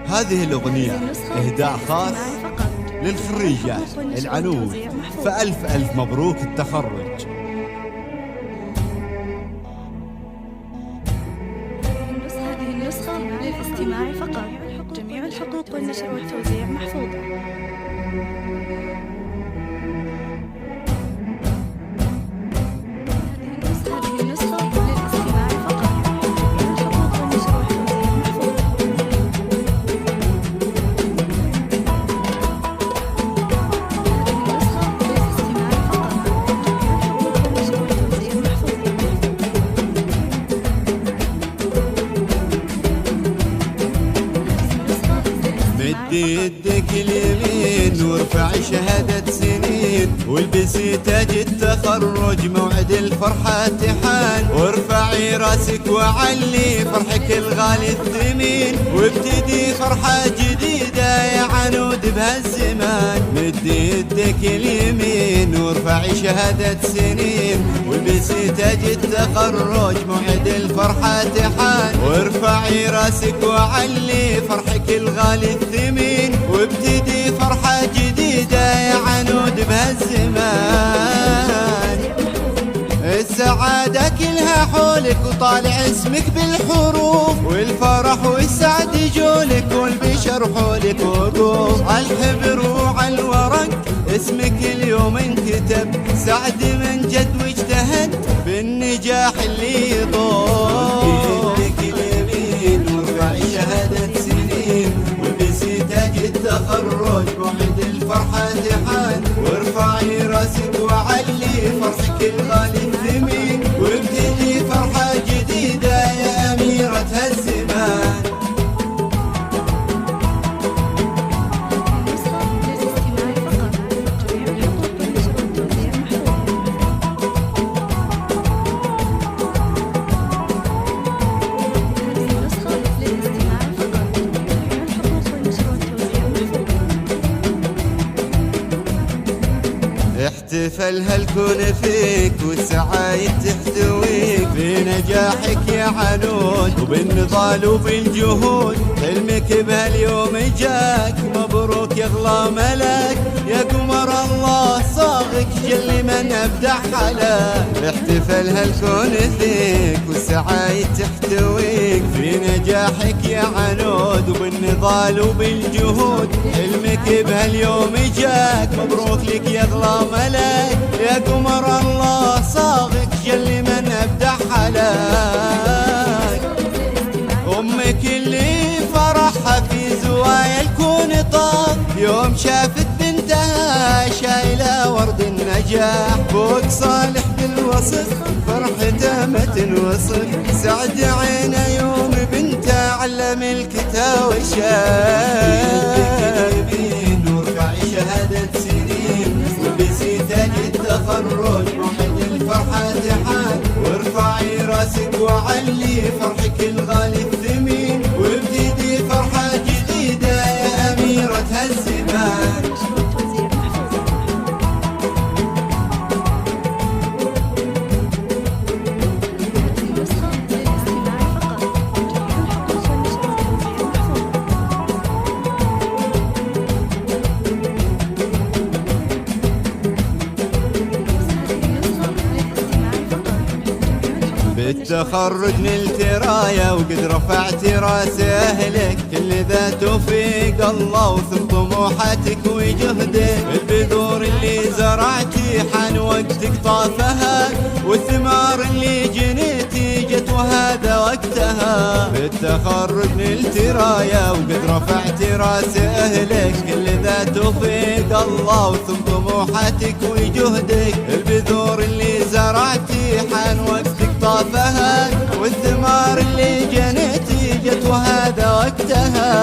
هذه الأغنية إهداء خاص للخريجات العنود، فألف مبروك التخرج. هذه النسخة للاستماع فقط. جميع الحقوق والنشر والتوزيع محفوظة. مد يدك اليمين وارفع شهادة سنين، والبسي تاج التخرج موعد الفرحة تحان، وارفعي راسك وعلي فرحك الغالي الثمين، وابتدي فرحة جديدة يا عنود بهالزمان. مد يدك اليمين وارفعي شهادة سنين، والبسي تاج التخرج موعد الفرحة تحان، وارفعي راسك وعلي فرحك الغالي الثمين، وابتدي فرحة جديدة يا عنود بهالزمان. السعادة كلها حولك وطالع اسمك بالحروف، والفرح والسعد يجولك والبشر حولك وقوف، عالحبر وعالورق اسمك اليوم انكتب، سعد من جد واجتهد بالنجاح اللي يطول. يدك اليمين وارفعي شهادة سنين، والبسي تاج التخرج موعد الفرحة تحان، وارفعي راسك وعلي فرحك الغالي الثمين، وابتدي فرحة جديدة يا أميرة هالزمان. احتفل هالكون فيك والسعايد تحتويك، في نجاحك يا عنود وبالنضال وبالجهود، حلمك بهاليوم جاك مبروك يا اغلى ملاك، يا قمر الله صاغك جل من ابدع حلاك. احتفل هالكون فيك والسعايد تحتويك، في نجاحك يا عنود وبالنضال وبالجهود، حلمك بهاليوم جاك مبروك لك يا اغلى ملاك، يا قمر الله صاغك جل من ابدع حلاك. امك اللي فرحها في زوايا الكون طاق، يوم شافت بنتها شايله ورد النجاح، فوق صالح بالوصف فرحته ما تنوصف، سعد عينه يوم بنته علم الكتاب والشاف. وارفعي شهادة سنين، والبسي تاج التخرج موعد الفرحة تحان، وارفعي راسك وعلي فرحك الغالي الثمين، وابتدي فرحة جديدة يا أميرة هالزمان. بالتخرج نلت راية وقد رفعت راس أهلك، كل ذا توفيق الله وثم طموحاتك وجهدك، البذور اللي زرعتي حان وقتك طافها، والثمار اللي جنيتي جت وهذا وقتها. بالتخرج نلت راية وقد رفعت راس أهلك، كل ذا توفيق الله وثم طموحاتك وجهدك، البذور اللي زرعتي حان وقتك طافها، والثمار اللي جنيتي جت وهذا وقتها.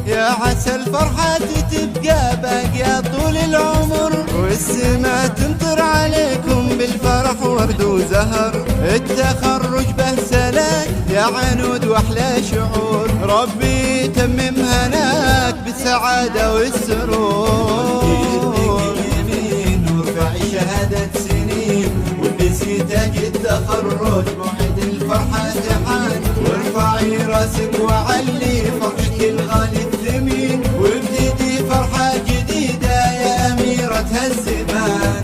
يا عسى الفرحة تبقى باقية طول العمر، والسما تمطر عليكم بالفرح ورد وزهر، التخرج به سلاك يا عنود واحلى شعور، ربي يتمم هناك بالسعادة والسرور. وارفعي شهادة سنين، والبسي تاج التخرج فرحة تحان، وارفعي راسك وعلي فرحك الغالي الثمين، وابتدي فرحة جديدة يا أميرة هالزمان.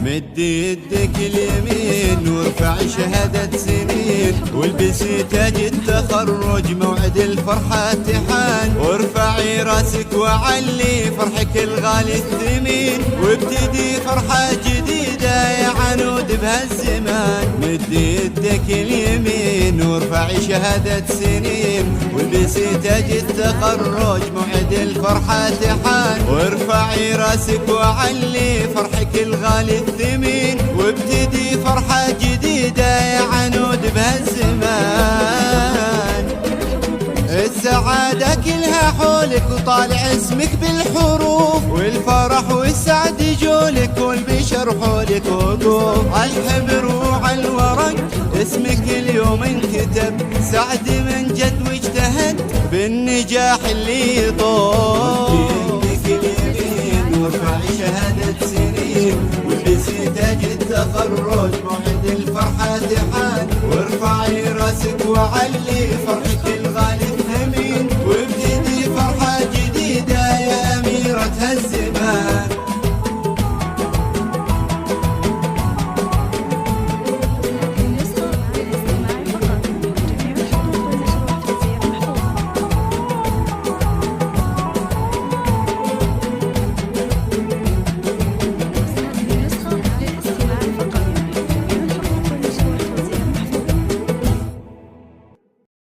مد يدك اليمين وارفعي شهادة سنين، والبسي تاج التخرج موعد الفرحة تحان، وارفعي راسك وعلي فرحك الغالي الثمين، وابتدي فرحة جديدة يا عنود بهالزمان. مد يدك اليمين وارفعي شهادة سنين، والبسي تاج التخرج موعد الفرحة تحان، وارفعي راسك وعلي فرحك الغالي الثمين، وابتدي فرحة جديدة يا عنود بهالزمان. السعادة كلها حولك وطالع اسمك بالحروف، والفرح والسعد يجولك والبشر حولك وقوف، عالحبر وعالورق اسمك اليوم انكتب، سعد من جد واجتهد بالنجاح اللي يطول. وارفعي شهادة سنين، والبسي تاج التخرج موعد الفرحة تحان، وارفعي راسك وعلي فرحك